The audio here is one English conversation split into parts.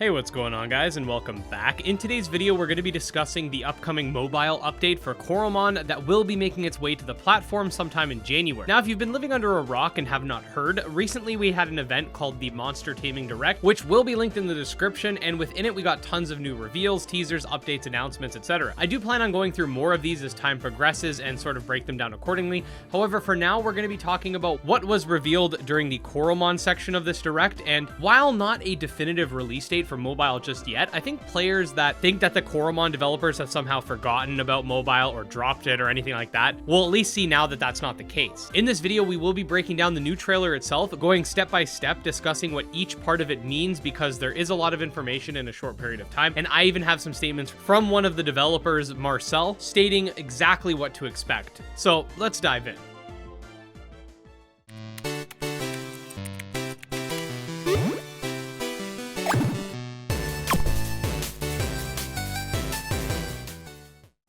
Hey, what's going on guys, and welcome back. In today's video, we're going to be discussing the upcoming mobile update for Coromon that will be making its way to the platform sometime in January. Now, if you've been living under a rock and have not heard, recently we had an event called the Monster Taming Direct, which will be linked in the description, and within it we got tons of new reveals, teasers, updates, announcements, etc. I do plan on going through more of these as time progresses and sort of break them down accordingly. However, for now, we're going to be talking about what was revealed during the Coromon section of this Direct, and while not a definitive release date for mobile just yet, I think players that think that the Coromon developers have somehow forgotten about mobile or dropped it or anything like that will at least see now that that's not the case. In this video, we will be breaking down the new trailer itself, going step by step, discussing what each part of it means because there is a lot of information in a short period of time, and I even have some statements from one of the developers, Marcel, stating exactly what to expect. So let's dive in.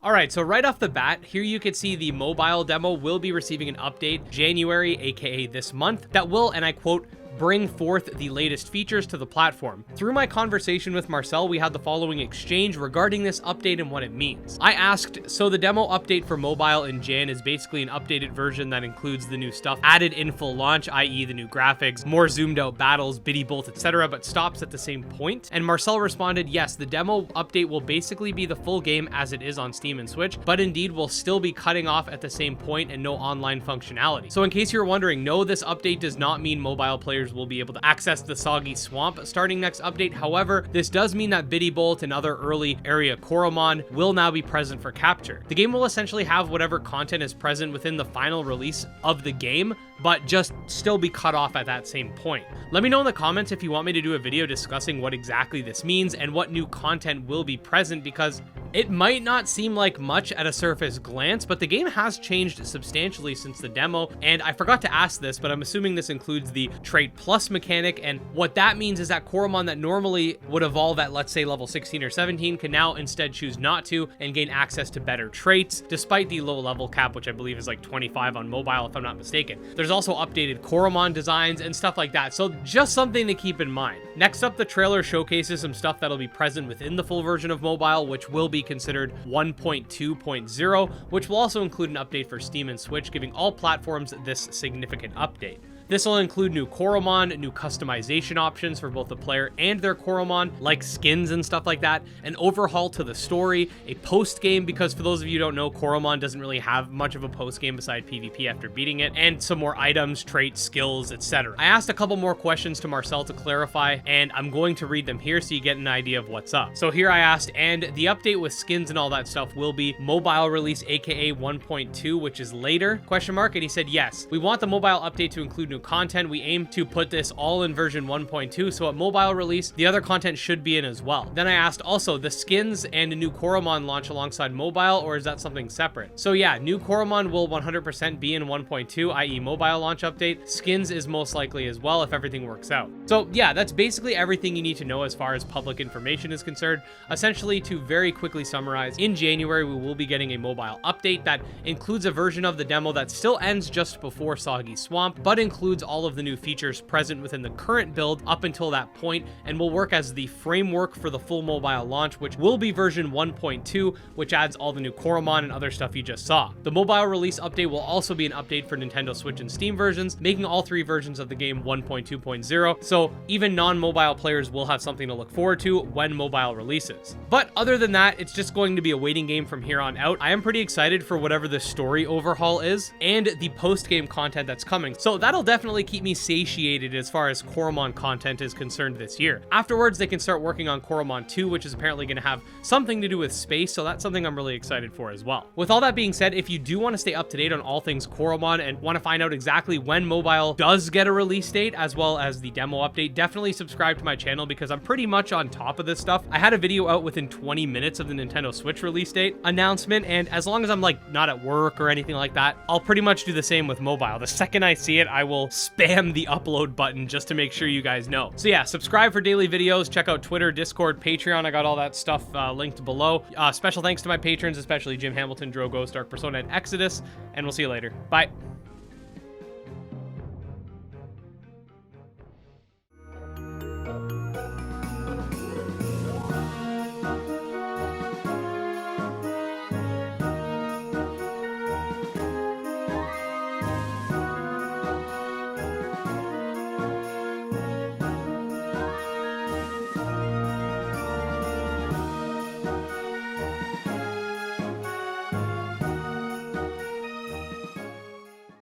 Alright, so right off the bat, here you can see the mobile demo will be receiving an update January, aka this month, that will, and I quote, bring forth the latest features to the platform. Through my conversation with Marcel, we had the following exchange regarding this update and what it means. I asked, so the demo update for mobile in Jan is basically an updated version that includes the new stuff added in full launch, i.e. the new graphics, more zoomed out battles, biddy bolt, etc., but stops at the same point? And Marcel responded, yes, the demo update will basically be the full game as it is on Steam and Switch, but indeed will still be cutting off at the same point and no online functionality. So in case you're wondering, no, this update does not mean mobile players will be able to access the soggy swamp starting next update. However, this does mean that Biddy Bolt and other early area Coromon will now be present for capture. The game will essentially have whatever content is present within the final release of the game, but just still be cut off at that same point. Let me know in the comments if you want me to do a video discussing what exactly this means and what new content will be present, because it might not seem like much at a surface glance, but the game has changed substantially since the demo, and I forgot to ask this, but I'm assuming this includes the Trait Plus mechanic, and what that means is that Coromon that normally would evolve at, let's say, level 16 or 17 can now instead choose not to and gain access to better traits, despite the low level cap, which I believe is like 25 on mobile, if I'm not mistaken. There's also updated Coromon designs and stuff like that, so just something to keep in mind. Next up, the trailer showcases some stuff that'll be present within the full version of mobile, which will be considered 1.2.0, which will also include an update for Steam and Switch, giving all platforms this significant update. This will include new Coromon, new customization options for both the player and their Coromon, like skins and stuff like that, an overhaul to the story, a post-game, because for those of you who don't know, Coromon doesn't really have much of a post-game beside PvP after beating it, and some more items, traits, skills, etc. I asked a couple more questions to Marcel to clarify, and I'm going to read them here so you get an idea of what's up. So here I asked, and the update with skins and all that stuff will be mobile release, aka 1.2, which is later, question mark, and he said yes. We want the mobile update to include new content. We aim to put this all in version 1.2, so at mobile release, the other content should be in as well. Then I asked also, the skins and a new Coromon launch alongside mobile, or is that something separate? So yeah, new Coromon will 100% be in 1.2, i.e. mobile launch update. Skins is most likely as well if everything works out. So yeah, that's basically everything you need to know as far as public information is concerned. Essentially, to very quickly summarize, in January, we will be getting a mobile update that includes a version of the demo that still ends just before Soggy Swamp, but includes all of the new features present within the current build up until that point, and will work as the framework for the full mobile launch, which will be version 1.2, which adds all the new Coromon and other stuff you just saw. The mobile release update will also be an update for Nintendo Switch and Steam versions, making all three versions of the game 1.2.0, so even non-mobile players will have something to look forward to when mobile releases. But other than that, it's just going to be a waiting game from here on out. I am pretty excited for whatever the story overhaul is and the post-game content that's coming, so that'll definitely keep me satiated as far as Coromon content is concerned this year. Afterwards, they can start working on Coromon 2, which is apparently going to have something to do with space, so that's something I'm really excited for as well. With all that being said, if you do want to stay up to date on all things Coromon and want to find out exactly when mobile does get a release date, as well as the demo update, definitely subscribe to my channel because I'm pretty much on top of this stuff. I had a video out within 20 minutes of the Nintendo Switch release date announcement, and as long as I'm like not at work or anything like that, I'll pretty much do the same with mobile. The second I see it, I will spam the upload button just to make sure you guys know. So yeah, subscribe for daily videos, check out Twitter, Discord, Patreon. I got all that stuff linked below. Special thanks to my patrons, especially Jim Hamilton, Drow Ghost, Dark Persona, and Exodus, and we'll see you later. Bye.